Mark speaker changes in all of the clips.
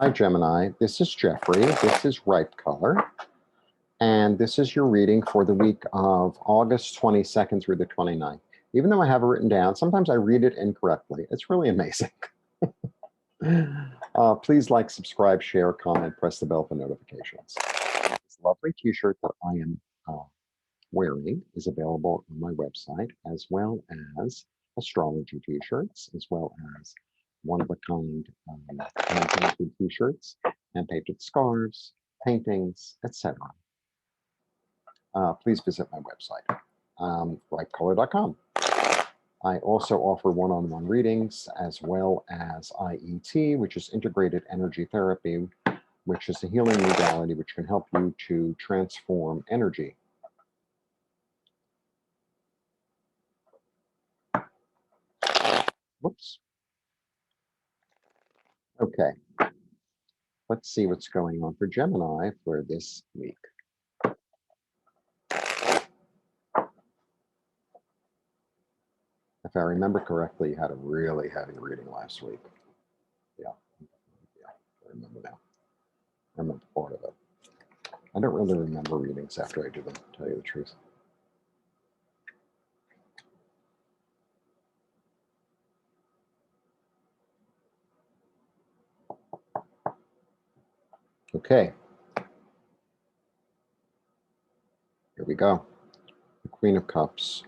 Speaker 1: Hi, Gemini. This is Jeffrey. This is Ripe Color. And this is your reading for the week of August 22nd through the 29th. Even though I have it written down, sometimes I read it incorrectly. It's really amazing. Please like, subscribe, share, comment, press the bell for notifications. This lovely t-shirt that I am wearing is available on my website, as well as astrology t-shirts, as well as one-of-a-kind hand-painted t-shirts, hand-painted scarves, paintings, etc. Please visit my website, ripecolor.com. I also offer one-on-one readings, as well as IET, which is integrated energy therapy, which is a healing modality which can help you to transform energy. Whoops. Okay. Let's see what's going on for Gemini for this week. If I remember correctly, you had a really heavy reading last week. Yeah, I remember now. I remember part of it. I don't really remember readings after I do them, to tell you the truth. Okay. Here we go. The Queen of Cups,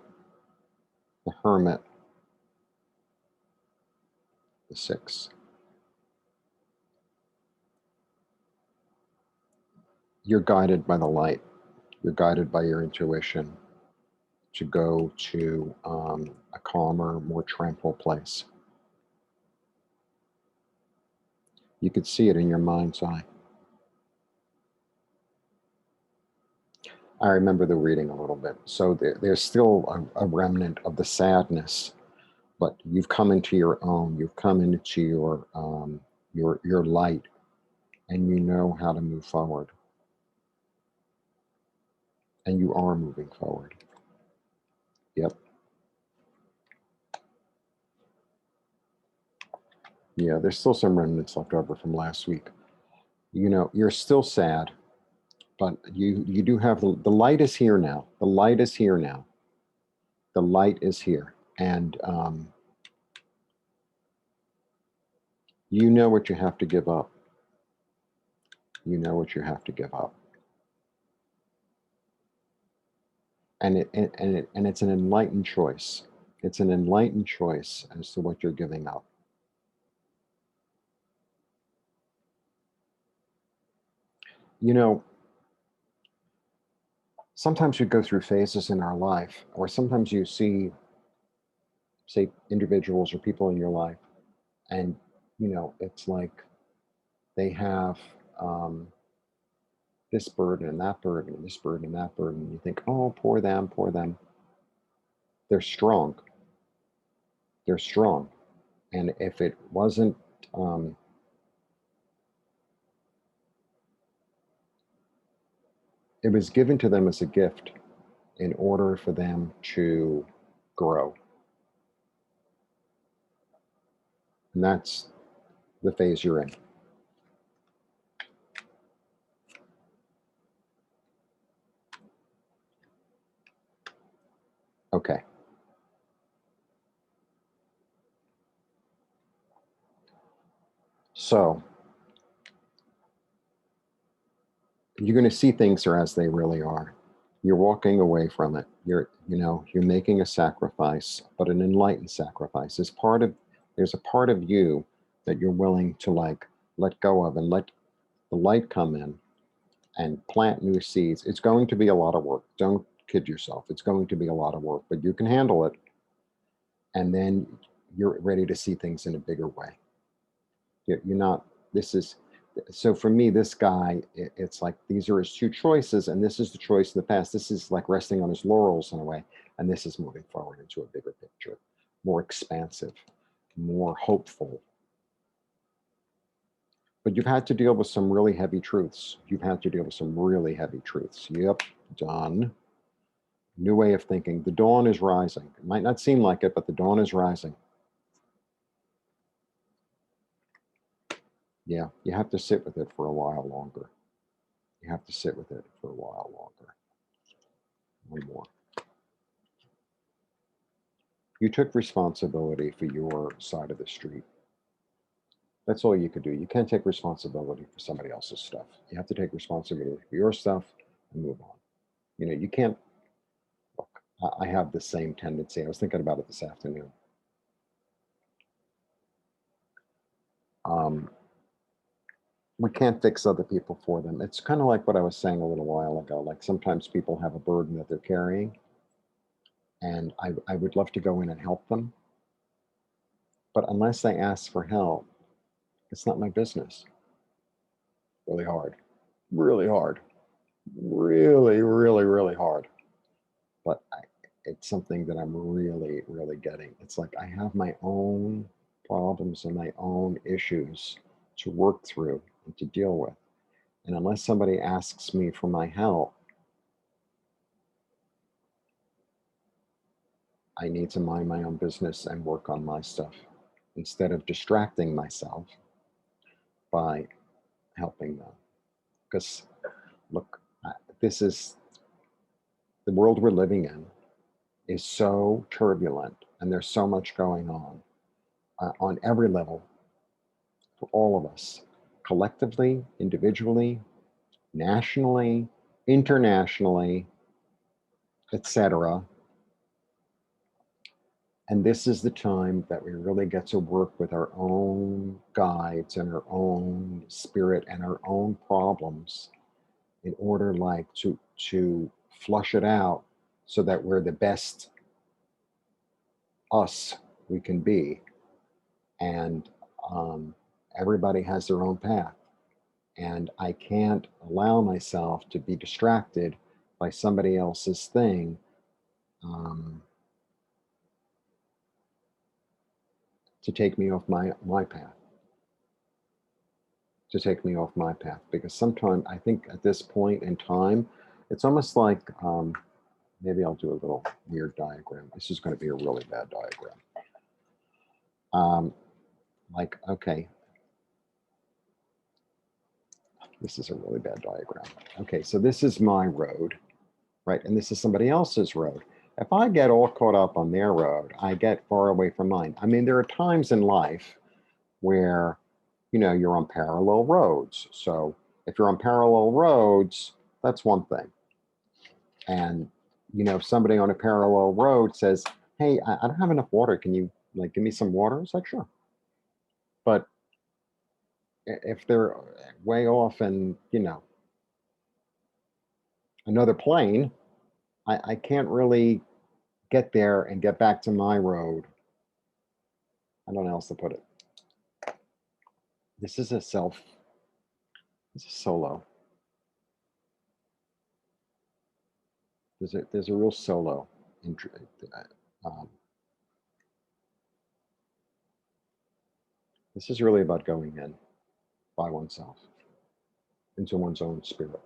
Speaker 1: the Hermit, the Six. You're guided by the light. You're guided by your intuition to go to a calmer, more tranquil place. You could see it in your mind's eye. I remember the reading a little bit. So there's still a remnant of the sadness, but you've come into your own. You've come into your light, and you know how to move forward. And you are moving forward. Yep. Yeah, there's still some remnants left over from last week. You know, you're still sad, but you do have the light is here now. The light is here now. The light is here, and you know what you have to give up. You know what you have to give up, and it's an enlightened choice. It's an enlightened choice as to what you're giving up. You know, sometimes we go through phases in our life, or sometimes you see, say, individuals or people in your life, and you know, it's like they have this burden and that burden and this burden and that burden. And you think, oh, poor them, poor them. They're strong. They're strong. And if it wasn't, it was given to them as a gift in order for them to grow. And that's the phase you're in. Okay. So you're going to see things are as they really are. You're walking away from it. You're making a sacrifice, but an enlightened sacrifice. There's a part of you that you're willing to like let go of and let the light come in and plant new seeds. It's going to be a lot of work. Don't kid yourself. It's going to be a lot of work, but you can handle it. And then you're ready to see things in a bigger way. You're not, this is, so for me, this guy, it's like these are his two choices, and this is the choice of the past. This is like resting on his laurels in a way, and this is moving forward into a bigger picture, more expansive, more hopeful. But you've had to deal with some really heavy truths. You've had to deal with some really heavy truths. Yep, done. New way of thinking. The dawn is rising. It might not seem like it, but the dawn is rising. Yeah, you have to sit with it for a while longer. You have to sit with it for a while longer. One more. You took responsibility for your side of the street. That's all you could do. You can't take responsibility for somebody else's stuff. You have to take responsibility for your stuff and move on. You know, you can't look. I have the same tendency. I was thinking about it this afternoon. Um, we can't fix other people for them. It's kind of like what I was saying a little while ago. Like sometimes people have a burden that they're carrying, and I would love to go in and help them. But unless they ask for help, it's not my business. Really hard. Really hard. Really, really, really hard. But it's something that I'm really, really getting. It's like I have my own problems and my own issues to work through and to deal with. And unless somebody asks me for my help, I need to mind my own business and work on my stuff instead of distracting myself by helping them. Because, look, this is the world we're living in is so turbulent and there's so much going on every level for all of us, collectively, individually, nationally, internationally, etc. And this is the time that we really get to work with our own guides and our own spirit and our own problems in order like to flush it out so that we're the best us we can be. And everybody has their own path. And I can't allow myself to be distracted by somebody else's thing um, to take me off my path, to take me off my path. Because sometimes I think at this point in time, it's almost like maybe I'll do a little weird diagram. This is going to be a really bad diagram. Like, okay, this is a really bad diagram. Okay, so this is my road, right? And this is somebody else's road. If I get all caught up on their road, I get far away from mine. I mean, there are times in life where, you know, you're on parallel roads. So if you're on parallel roads, that's one thing. And, you know, if somebody on a parallel road says, hey, I don't have enough water. Can you like give me some water? It's like, sure. But if they're way off and, you know, another plane, I can't really get there and get back to my road. I don't know how else to put it. This is a it's a solo. There's a real solo. Um, this is really about going in by oneself, into one's own spirit,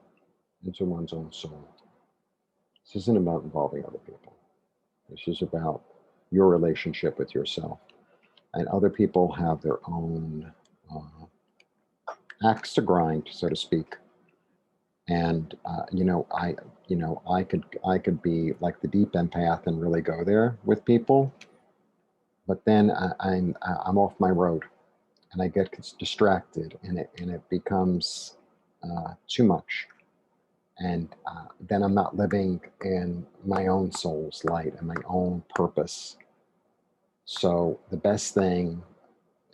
Speaker 1: into one's own soul. This isn't about involving other people. This is about your relationship with yourself. And other people have their own axe to grind, so to speak. And I could be like the deep empath and really go there with people, but then I'm off my road and I get distracted and it becomes too much. And then I'm not living in my own soul's light and my own purpose. So the best thing,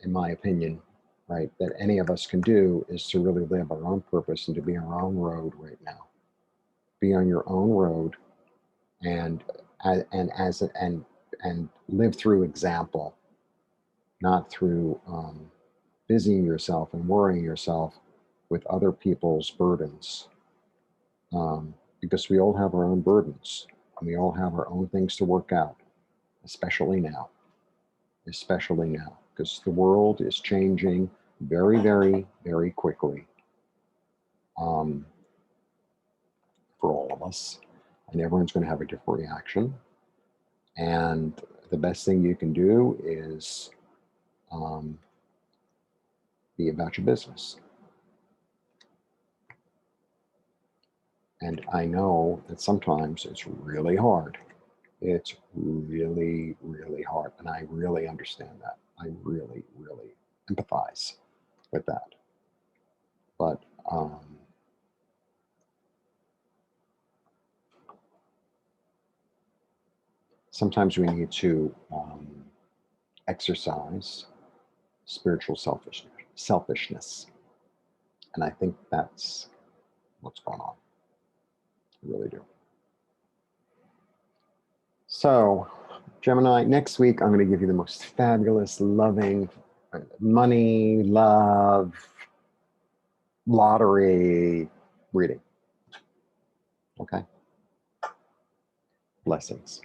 Speaker 1: in my opinion, right, that any of us can do is to really live our own purpose and to be on our own road right now. Be on your own road and and live through example, not through busying yourself and worrying yourself with other people's burdens. Because we all have our own burdens and we all have our own things to work out, especially now, because the world is changing very, very, very quickly um, for all of us, and everyone's going to have a different reaction. And the best thing you can do is, be about your business. And I know that sometimes it's really hard. It's really, really hard. And I really understand that. I really, really empathize with that. But sometimes we need to exercise spiritual selfishness. And I think that's what's going on. I really do. So, Gemini, next week I'm going to give you the most fabulous, loving, money, love, lottery reading. Okay? Blessings.